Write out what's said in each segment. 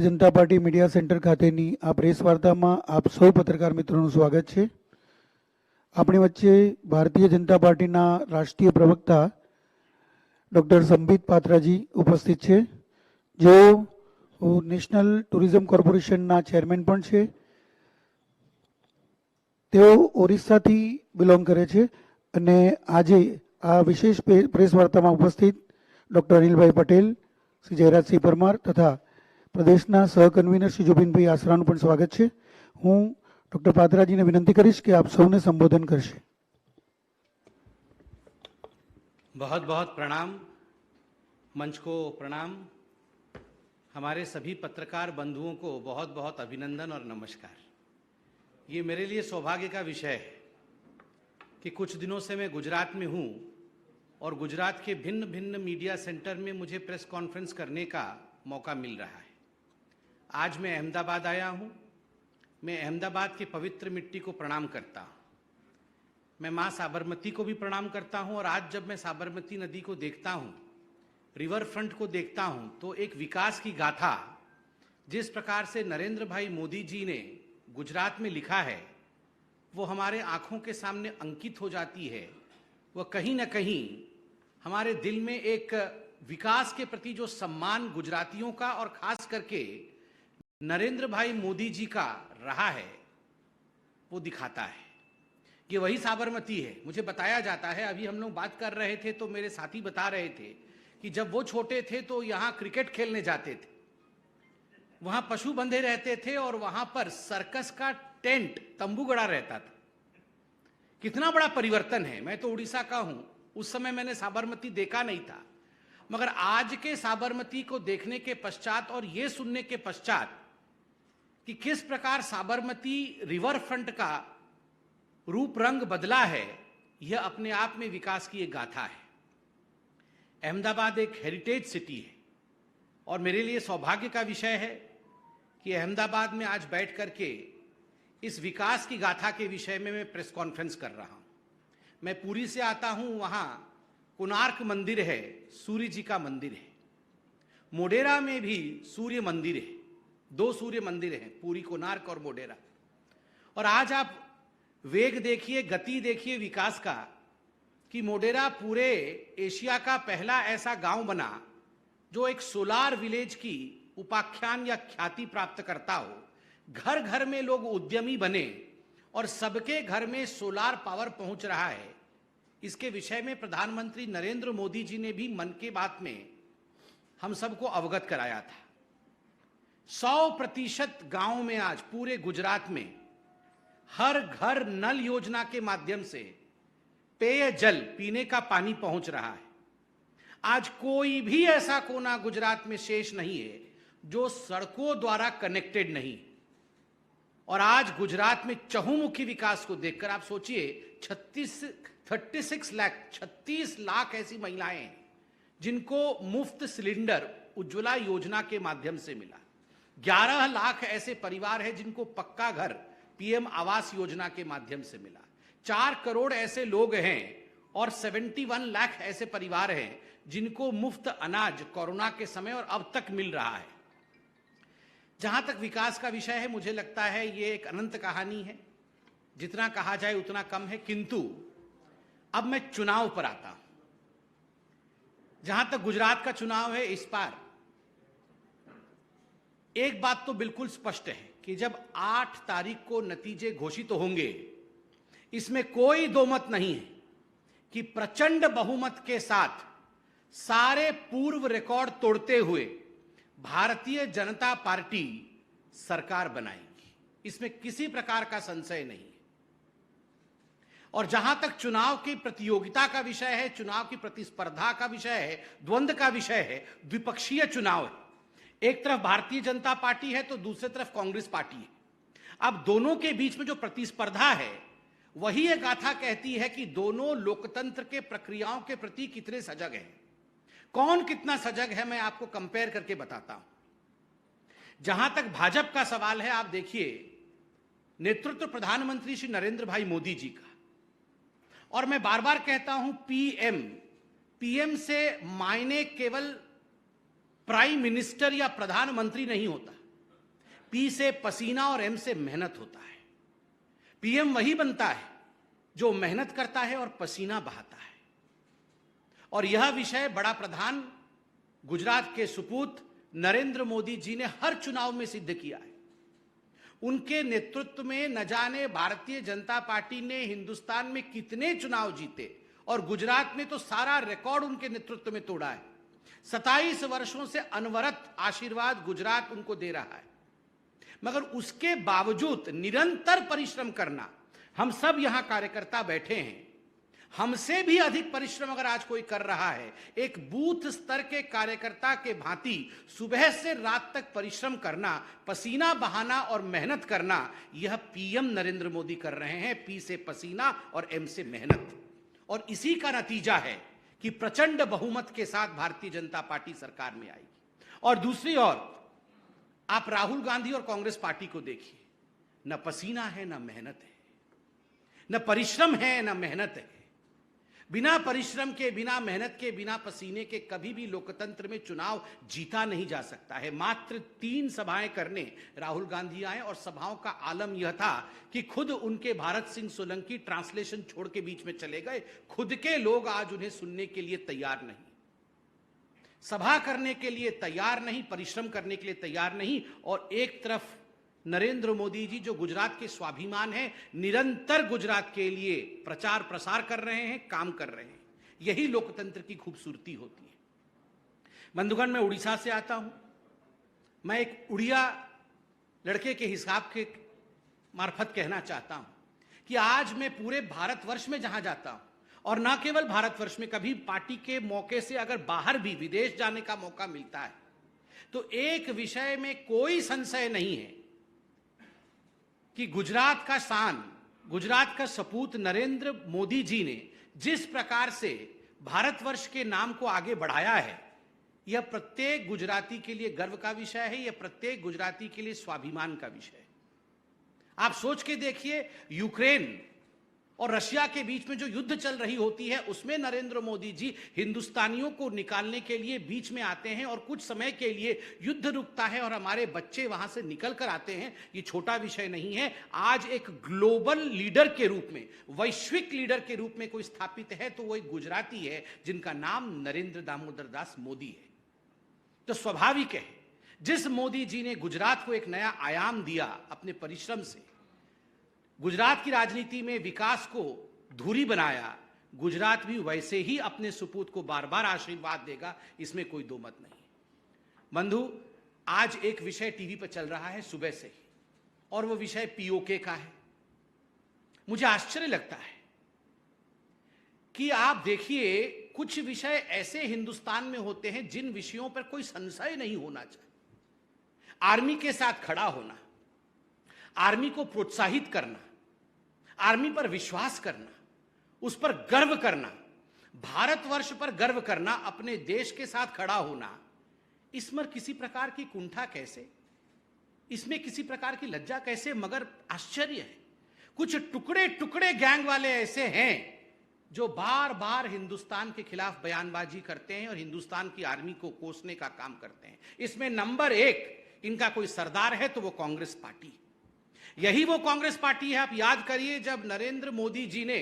જનતા party media centre ખાતેની આ press વાર્તામાં આપ સૌ પત્રકાર મિત્રોનું સ્વાગત છે। આપણી વચ્ચે ભારતીય જનતા પાર્ટીના રાષ્ટ્રીય પ્રવક્તા ડૉક્ટર સંબિત પાત્રાજી ઉપસ્થિત છે, જેઓ નેશનલ ટુરિઝમ કોર્પોરેશનના ચેરમેન પણ છે। તેઓ ઓરિસ્સાથી બિલોંગ કરે છે અને આજે આ વિશેષ પ્રેસ વાર્તામાં ઉપસ્થિત ડૉક્ટર અનિલભાઈ પટેલ, શ્રી જયરાજસિંહ પરમાર તથા પ્રદેશના સહકન્વીનર શ્રી જુબિનભાઈ આસરાનું પણ સ્વાગત છે। હું ડૉક્ટર પાત્રાજીને વિનંતી કરીશ કે આપ સૌને સંબોધન કરશે। बहुत बहुत प्रणाम, मंच को प्रणाम। हमारे सभी पत्रकार बंधुओं को बहुत बहुत अभिनंदन और नमस्कार। ये मेरे लिए सौभाग्य का विषय है कि कुछ दिनों से मैं गुजरात में हूँ और गुजरात के भिन्न भिन्न मीडिया सेंटर में मुझे प्रेस कॉन्फ्रेंस करने का मौका मिल रहा है। आज मैं अहमदाबाद आया हूँ। मैं अहमदाबाद की पवित्र मिट्टी को प्रणाम करता हूँ। मैं माँ साबरमती को भी प्रणाम करता हूँ और आज जब मैं साबरमती नदी को देखता हूँ, रिवर फ्रंट को देखता हूँ, तो एक विकास की गाथा जिस प्रकार से नरेंद्र भाई मोदी जी ने गुजरात में लिखा है, वो हमारे आंखों के सामने अंकित हो जाती है। वह कहीं न कहीं हमारे दिल में एक विकास के प्रति जो सम्मान गुजरातियों का और खास करके नरेंद्र भाई मोदी जी का रहा है, वो दिखाता है। ये वही साबरमती है। मुझे बताया जाता है, अभी हम लोग बात कर रहे थे तो मेरे साथी बता रहे थे कि जब वो छोटे थे तो यहाँ क्रिकेट खेलने जाते थे, वहाँ पशु बंधे रहते थे और वहाँ पर सर्कस का टेंट, तंबू गड़ा रहता था। कितना बड़ा परिवर्तन है। मैं तो उड़ीसा का हूँ, उस समय मैंने साबरमती देखा नहीं था, मगर आज के साबरमती को देखने के पश्चात और ये सुनने के पश्चात कि किस प्रकार साबरमती रिवर फ्रंट का रूप रंग बदला है, यह अपने आप में विकास की एक गाथा है। अहमदाबाद एक हेरिटेज सिटी है और मेरे लिए सौभाग्य का विषय है कि अहमदाबाद में आज बैठ करके इस विकास की गाथा के विषय में मैं प्रेस कॉन्फ्रेंस कर रहा हूं। मैं पुरी से आता हूं, वहां कोणार्क मंदिर है, सूर्य जी का मंदिर है। मोढेरा में भी सूर्य मंदिर है, 2 सूर्य मंदिर हैं, पुरी, कोणार्क और मोढेरा। और आज आप वेग देखिए, गति देखिए विकास का, कि मोढेरा पूरे एशिया का पहला ऐसा गांव बना जो एक सोलार विलेज की उपाख्यान या ख्याति प्राप्त करता हो। घर घर में लोग उद्यमी बने और सबके घर में सोलार पावर पहुंच रहा है। इसके विषय में प्रधानमंत्री नरेंद्र मोदी जी ने भी मन की बात में हम सबको अवगत कराया था। 100% गांव में आज पूरे गुजरात में हर घर नल योजना के माध्यम से पेयजल, पीने का पानी पहुंच रहा है। आज कोई भी ऐसा कोना गुजरात में शेष नहीं है जो सड़कों द्वारा कनेक्टेड नहीं। और आज गुजरात में चहुमुखी विकास को देखकर आप सोचिए, 36 लाख ऐसी महिलाएं हैं जिनको मुफ्त सिलेंडर उज्ज्वला योजना के माध्यम से मिला। 11 लाख ऐसे परिवार हैं जिनको पक्का घर पीएम आवास योजना के माध्यम से मिला। 4 करोड़ ऐसे लोग हैं और 71 लाख ऐसे परिवार हैं जिनको मुफ्त अनाज कोरोना के समय और अब तक मिल रहा है। जहां तक विकास का विषय है, मुझे लगता है ये एक अनंत कहानी है, जितना कहा जाए उतना कम है। किंतु अब मैं चुनाव पर आता हूं। जहां तक गुजरात का चुनाव है, इस बार एक बात तो बिल्कुल स्पष्ट है कि जब 8 तारीख को नतीजे घोषित होंगे, इसमें कोई दो मत नहीं है कि प्रचंड बहुमत के साथ सारे पूर्व रिकॉर्ड तोड़ते हुए भारतीय जनता पार्टी सरकार बनाएगी। इसमें किसी प्रकार का संशय नहीं है। और जहां तक चुनाव की प्रतियोगिता का विषय है, चुनाव की प्रतिस्पर्धा का विषय है, द्वंद्व का विषय है, द्विपक्षीय चुनाव है। एक तरफ भारतीय जनता पार्टी है तो दूसरी तरफ कांग्रेस पार्टी है। अब दोनों के बीच में जो प्रतिस्पर्धा है, वही ये गाथा कहती है कि दोनों लोकतंत्र के प्रक्रियाओं के प्रति कितने सजग हैं। कौन कितना सजग है, मैं आपको कंपेयर करके बताता हूं। जहां तक भाजपा का सवाल है, आप देखिए नेतृत्व प्रधानमंत्री श्री नरेंद्र भाई मोदी जी का, और मैं बार बार कहता हूं पीएम से मायने केवल प्राइम मिनिस्टर या प्रधानमंत्री नहीं होता। पी से पसीना और एम से मेहनत होता है। पीएम वही बनता है जो मेहनत करता है और पसीना बहाता है। और यह विषय बड़ा प्रधान गुजरात के सुपूत नरेंद्र मोदी जी ने हर चुनाव में सिद्ध किया है। उनके नेतृत्व में न जाने भारतीय जनता पार्टी ने हिंदुस्तान में कितने चुनाव जीते, और गुजरात में तो सारा रिकॉर्ड उनके नेतृत्व में तोड़ा है। 27 वर्षों से अनवरत आशीर्वाद गुजरात उनको दे रहा है, मगर उसके बावजूद निरंतर परिश्रम करना, हम सब यहां कार्यकर्ता बैठे हैं, हमसे भी अधिक परिश्रम अगर आज कोई कर रहा है, एक बूथ स्तर के कार्यकर्ता के भांति सुबह से रात तक परिश्रम करना, पसीना बहाना और मेहनत करना, यह पीएम नरेंद्र मोदी कर रहे हैं। पी से पसीना और एम से मेहनत, और इसी का नतीजा है कि प्रचंड बहुमत के साथ भारतीय जनता पार्टी सरकार में आएगी। और दूसरी ओर आप राहुल गांधी और कांग्रेस पार्टी को देखिए, न पसीना है न मेहनत है, न परिश्रम है न मेहनत है। बिना परिश्रम के, बिना मेहनत के, बिना पसीने के कभी भी लोकतंत्र में चुनाव जीता नहीं जा सकता है। मात्र 3 सभाएं करने राहुल गांधी आए, और सभाओं का आलम यह था कि खुद उनके भारत सिंह सोलंकी ट्रांसलेशन छोड़ के बीच में चले गए। खुद के लोग आज उन्हें सुनने के लिए तैयार नहीं, सभा करने के लिए तैयार नहीं, परिश्रम करने के लिए तैयार नहीं। और एक तरफ नरेंद्र मोदी जी जो गुजरात के स्वाभिमान हैं, निरंतर गुजरात के लिए प्रचार प्रसार कर रहे हैं, काम कर रहे हैं। यही लोकतंत्र की खूबसूरती होती है। बंधुगण, मैं उड़ीसा से आता हूं। मैं एक उड़िया लड़के के हिसाब के मार्फत कहना चाहता हूं कि आज मैं पूरे भारतवर्ष में जहां जाता हूं, और न केवल भारतवर्ष में, कभी पार्टी के मौके से अगर बाहर भी विदेश जाने का मौका मिलता है, तो एक विषय में कोई संशय नहीं है कि गुजरात का शान, गुजरात का सपूत नरेंद्र मोदी जी ने जिस प्रकार से भारतवर्ष के नाम को आगे बढ़ाया है, यह प्रत्येक गुजराती के लिए गर्व का विषय है, यह प्रत्येक गुजराती के लिए स्वाभिमान का विषय है। आप सोच के देखिए, यूक्रेन और रशिया के बीच में जो युद्ध चल रही होती है, उसमें नरेंद्र मोदी जी हिंदुस्तानियों को निकालने के लिए बीच में आते हैं, और कुछ समय के लिए युद्ध रुकता है और हमारे बच्चे वहां से निकल कर आते हैं। ये छोटा विषय नहीं है। आज एक ग्लोबल लीडर के रूप में, वैश्विक लीडर के रूप में कोई स्थापित है तो वो एक गुजराती है, जिनका नाम नरेंद्र दामोदर दास मोदी है। तो स्वाभाविक है, जिस मोदी जी ने गुजरात को एक नया आयाम दिया अपने परिश्रम से, गुजरात की राजनीति में विकास को धुरी बनाया, गुजरात भी वैसे ही अपने सुपूत को बार बार आशीर्वाद देगा, इसमें कोई दो मत नहीं। बंधु, आज एक विषय टीवी पर चल रहा है सुबह से ही, और वो विषय पीओके का है। मुझे आश्चर्य लगता है कि आप देखिए, कुछ विषय ऐसे हिंदुस्तान में होते हैं जिन विषयों पर कोई संशय नहीं होना चाहिए। आर्मी के साथ खड़ा होना, आर्मी को प्रोत्साहित करना, आर्मी पर विश्वास करना, उस पर गर्व करना, भारतवर्ष पर गर्व करना, अपने देश के साथ खड़ा होना, इसमें किसी प्रकार की कुंठा कैसे, इसमें किसी प्रकार की लज्जा कैसे? मगर आश्चर्य है, कुछ टुकड़े टुकड़े गैंग वाले ऐसे हैं जो बार बार हिंदुस्तान के खिलाफ बयानबाजी करते हैं और हिंदुस्तान की आर्मी को कोसने का काम करते हैं। इसमें नंबर 1 इनका कोई सरदार है तो वो कांग्रेस पार्टी। यही वो कांग्रेस पार्टी है, आप याद करिए, जब नरेंद्र मोदी जी ने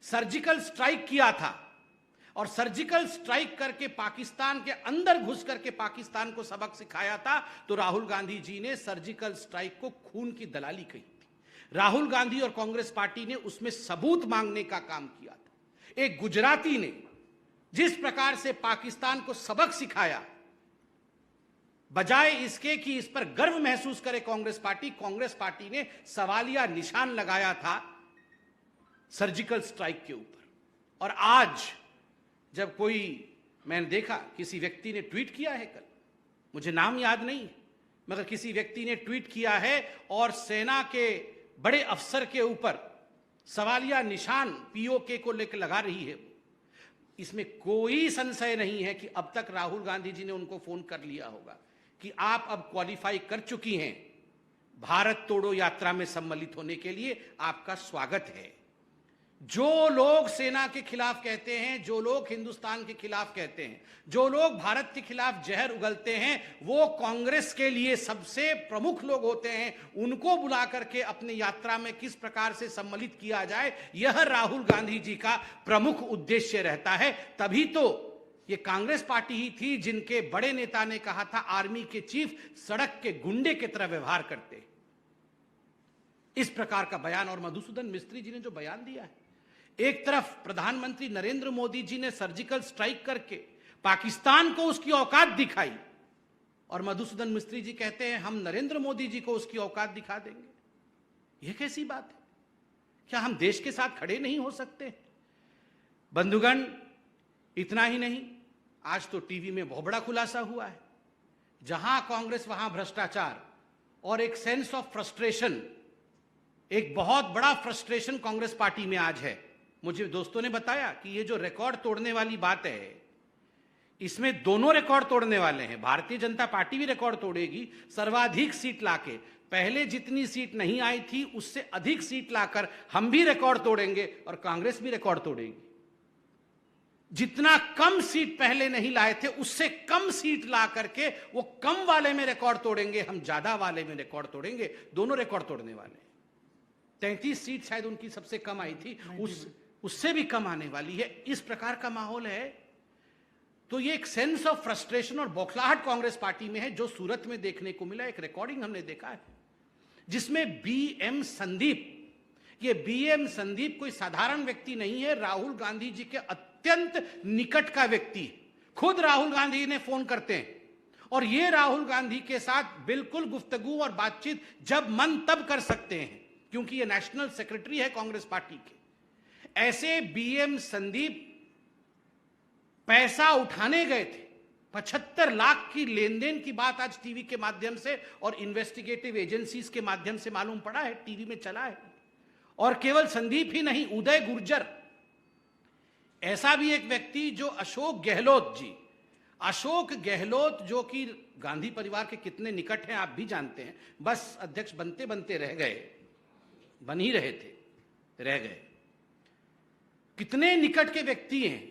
सर्जिकल स्ट्राइक किया था, और सर्जिकल स्ट्राइक करके पाकिस्तान के अंदर घुस करके पाकिस्तान को सबक सिखाया था, तो राहुल गांधी जी ने सर्जिकल स्ट्राइक को खून की दलाली कही थी। राहुल गांधी और कांग्रेस पार्टी ने उसमें सबूत मांगने का काम किया था। एक गुजराती ने जिस प्रकार से पाकिस्तान को सबक सिखाया, बजाय इसके कि इस पर गर्व महसूस करे कांग्रेस पार्टी ने सवालिया निशान लगाया था सर्जिकल स्ट्राइक के ऊपर। और आज जब कोई, मैंने देखा किसी व्यक्ति ने ट्वीट किया है, कल मुझे नाम याद नहीं, मगर किसी व्यक्ति ने ट्वीट किया है और सेना के बड़े अफसर के ऊपर सवालिया निशान पीओके को लेकर लगा रही है। इसमें कोई संशय नहीं है कि अब तक राहुल गांधी जी ने उनको फोन कर लिया होगा कि आप अब क्वालिफाई कर चुकी हैं भारत तोड़ो यात्रा में सम्मिलित होने के लिए, आपका स्वागत है। जो लोग सेना के खिलाफ कहते हैं, जो लोग हिंदुस्तान के खिलाफ कहते हैं, जो लोग भारत के खिलाफ जहर उगलते हैं, वो कांग्रेस के लिए सबसे प्रमुख लोग होते हैं। उनको बुला करके अपनी यात्रा में किस प्रकार से सम्मिलित किया जाए, यह राहुल गांधी जी का प्रमुख उद्देश्य रहता है। तभी तो ये कांग्रेस पार्टी ही थी जिनके बड़े नेता ने कहा था, आर्मी के चीफ सड़क के गुंडे की तरह व्यवहार करते। इस प्रकार का बयान, और मधुसूदन मिस्त्री जी ने जो बयान दिया है, एक तरफ प्रधानमंत्री नरेंद्र मोदी जी ने सर्जिकल स्ट्राइक करके पाकिस्तान को उसकी औकात दिखाई, और मधुसूदन मिस्त्री जी कहते हैं हम नरेंद्र मोदी जी को उसकी औकात दिखा देंगे। यह कैसी बात है? क्या हम देश के साथ खड़े नहीं हो सकते? बंधुगण, इतना ही नहीं, आज तो टीवी में बहुत बड़ा खुलासा हुआ है। जहां कांग्रेस वहां भ्रष्टाचार, और एक सेंस ऑफ फ्रस्ट्रेशन, एक बहुत बड़ा फ्रस्ट्रेशन कांग्रेस पार्टी में आज है। मुझे दोस्तों ने बताया कि ये जो रिकॉर्ड तोड़ने वाली बात है, इसमें दोनों रिकॉर्ड तोड़ने वाले हैं। भारतीय जनता पार्टी भी रिकॉर्ड तोड़ेगी, सर्वाधिक सीट लाके। पहले जितनी सीट नहीं आई थी उससे अधिक सीट लाकर हम भी रिकॉर्ड तोड़ेंगे, और कांग्रेस भी रिकॉर्ड तोड़ेगी। जितना कम सीट पहले नहीं लाए थे उससे कम सीट ला करके वो कम वाले में रिकॉर्ड तोड़ेंगे, हम ज्यादा वाले में रिकॉर्ड तोड़ेंगे। दोनों रिकॉर्ड तोड़ने वाले। 33 सीट शायद उनकी सबसे कम आई थी, उससे भी कम आने वाली है। इस प्रकार का माहौल है। तो ये एक सेंस ऑफ फ्रस्ट्रेशन और बौखलाहट कांग्रेस पार्टी में है, जो सूरत में देखने को मिला। एक रिकॉर्डिंग हमने देखा है जिसमें बीएम संदीप, ये बीएम संदीप कोई साधारण व्यक्ति नहीं है, राहुल गांधी जी के अत्यंत निकट का व्यक्ति। खुद राहुल गांधी ने फोन करते हैं, और ये राहुल गांधी के साथ बिल्कुल गुफ्तगू और बातचीत जब मन तब कर सकते हैं, क्योंकि ये नेशनल सेक्रेटरी है कांग्रेस पार्टी के। ऐसे बीएम संदीप पैसा उठाने गए थे। 75 लाख की लेन देन की बात आज टीवी के माध्यम से और इन्वेस्टिगेटिव एजेंसीज के माध्यम से मालूम पड़ा है, टीवी में चला है। और केवल संदीप ही नहीं, उदय गुर्जर, ऐसा भी एक व्यक्ति जो अशोक गहलोत जी, अशोक गहलोत जो कि गांधी परिवार के कितने निकट हैं आप भी जानते हैं, बस अध्यक्ष बनते बनते रह गए, बन ही रहे थे, रह गए। कितने निकट के व्यक्ति हैं,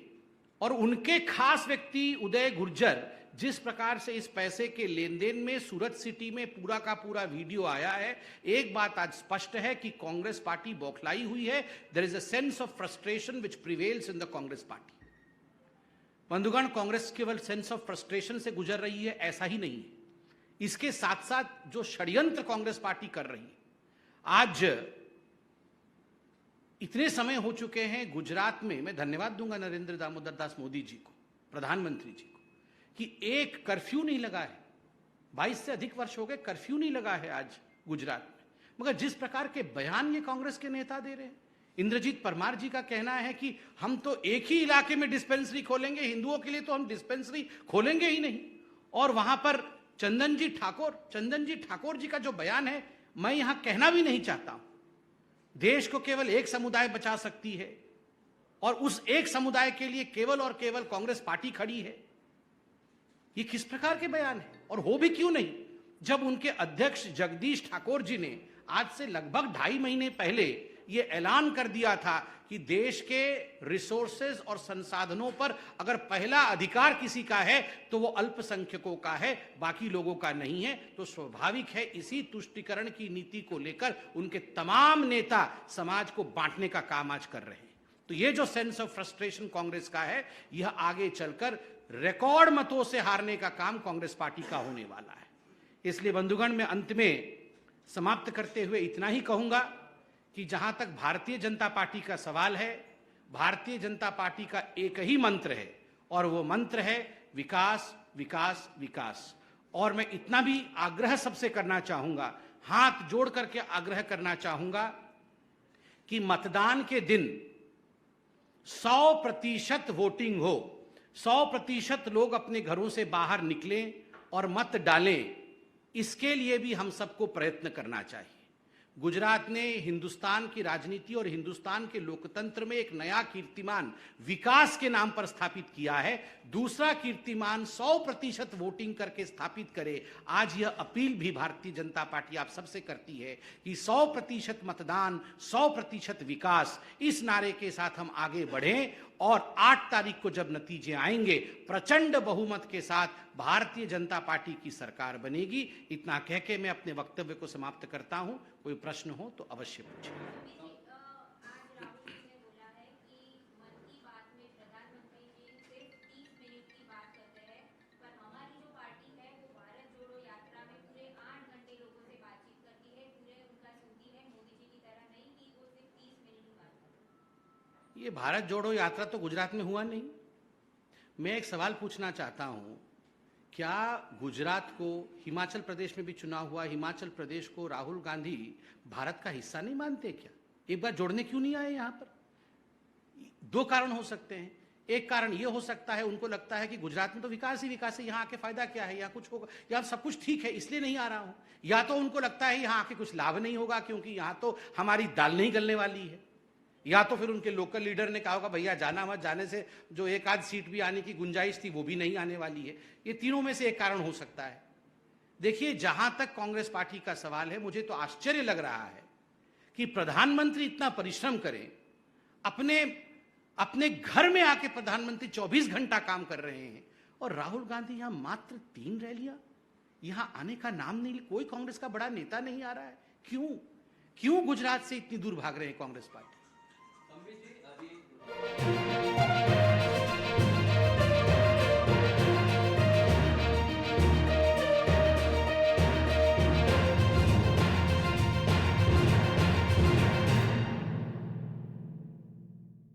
और उनके खास व्यक्ति उदय गुर्जर, जिस प्रकार से इस पैसे के लेन देन में सूरत सिटी में पूरा का पूरा वीडियो आया है, एक बात आज स्पष्ट है कि कांग्रेस पार्टी बौखलाई हुई है। There is a sense of frustration which prevails in the Congress party. बंधुगण, कांग्रेस केवल सेंस ऑफ फ्रस्ट्रेशन से गुजर रही है ऐसा ही नहीं है, इसके साथ साथ जो षड्यंत्र कांग्रेस पार्टी कर रही है। आज इतने समय हो चुके हैं गुजरात में, मैं धन्यवाद दूंगा नरेंद्र दामोदर दास मोदी जी को, प्रधानमंत्री जी को, कि एक कर्फ्यू नहीं लगा है। 22 से अधिक वर्ष हो गए, कर्फ्यू नहीं लगा है आज गुजरात में। मगर जिस प्रकार के बयान ये कांग्रेस के नेता दे रहे हैं, इंद्रजीत परमार जी का कहना है कि हम तो एक ही इलाके में डिस्पेंसरी खोलेंगे, हिंदुओं के लिए तो हम डिस्पेंसरी खोलेंगे ही नहीं। और वहां पर चंदन जी ठाकुर जी का जो बयान है, मैं यहां कहना भी नहीं चाहता हूं। देश को केवल एक समुदाय बचा सकती है, और उस एक समुदाय के लिए केवल और केवल कांग्रेस पार्टी खड़ी है। ये किस प्रकार के बयान है? और हो भी क्यों नहीं, जब उनके अध्यक्ष जगदीश ठाकुर जी ने आज से लगभग 2.5 महीने पहले ये ऐलान कर दिया था कि देश के रिसोर्सेज और संसाधनों पर अगर पहला अधिकार किसी का है तो वो अल्पसंख्यकों का है, बाकी लोगों का नहीं है। तो स्वाभाविक है इसी तुष्टीकरण की नीति को लेकर उनके तमाम नेता समाज को बांटने का काम आज कर रहे हैं। तो ये जो सेंस ऑफ फ्रस्ट्रेशन कांग्रेस का है, यह आगे चलकर रिकॉर्ड मतों से हारने का काम कांग्रेस पार्टी का होने वाला है। इसलिए बंधुगण, मैं अंत में समाप्त करते हुए इतना ही कहूंगा कि जहां तक भारतीय जनता पार्टी का सवाल है, भारतीय जनता पार्टी का एक ही मंत्र है, और वो मंत्र है विकास, विकास, विकास। और मैं इतना भी आग्रह सबसे करना चाहूंगा, हाथ जोड़ करके आग्रह करना चाहूंगा कि मतदान के दिन 100% वोटिंग हो, 100% लोग अपने घरों से बाहर निकलें और मत डालें। इसके लिए भी हम सबको प्रयत्न करना चाहिए। गुजरात ने हिंदुस्तान की राजनीति और हिंदुस्तान के लोकतंत्र में एक नया कीर्तिमान विकास के नाम पर स्थापित किया है। दूसरा कीर्तिमान 100% वोटिंग करके स्थापित करे। आज यह अपील भी भारतीय जनता पार्टी आप सबसे करती है कि 100% मतदान, 100% विकास, इस नारे के साथ हम आगे बढ़ें और 8 तारीख को जब नतीजे आएंगे प्रचंड बहुमत के साथ भारतीय जनता पार्टी की सरकार बनेगी। इतना कह के मैं अपने वक्तव्य को समाप्त करता हूं। कोई प्रश्न हो तो अवश्य पूछें। ये भारत जोड़ो यात्रा तो गुजरात में हुआ नहीं। मैं एक सवाल पूछना चाहता हूं, क्या गुजरात को, हिमाचल प्रदेश में भी चुनाव हुआ, हिमाचल प्रदेश को राहुल गांधी भारत का हिस्सा नहीं मानते क्या? एक बार जोड़ने क्यों नहीं आए? यहां पर 2 कारण हो सकते हैं। एक कारण यह हो सकता है, उनको लगता है कि गुजरात में तो विकास ही विकास है, यहां आके फायदा क्या है, यहां कुछ होगा, यहां सब कुछ ठीक है इसलिए नहीं आ रहा हूं। या तो उनको लगता है यहां आके कुछ लाभ नहीं होगा क्योंकि यहां तो हमारी दाल नहीं गलने वाली है। या तो फिर उनके लोकल लीडर ने कहा होगा भैया जाना मत, जाने से जो एक आध सीट भी आने की गुंजाइश थी वो भी नहीं आने वाली है। ये तीनों में से एक कारण हो सकता है। देखिए, जहां तक कांग्रेस पार्टी का सवाल है, मुझे तो आश्चर्य लग रहा है कि प्रधानमंत्री इतना परिश्रम करें, अपने घर में आके प्रधानमंत्री 24 घंटा काम कर रहे हैं और राहुल गांधी यहां मात्र 3 रैलियां, यहां आने का नाम नहीं, कोई कांग्रेस का बड़ा नेता नहीं आ रहा है। क्यों गुजरात से इतनी दूर भाग रहे हैं कांग्रेस पार्टी?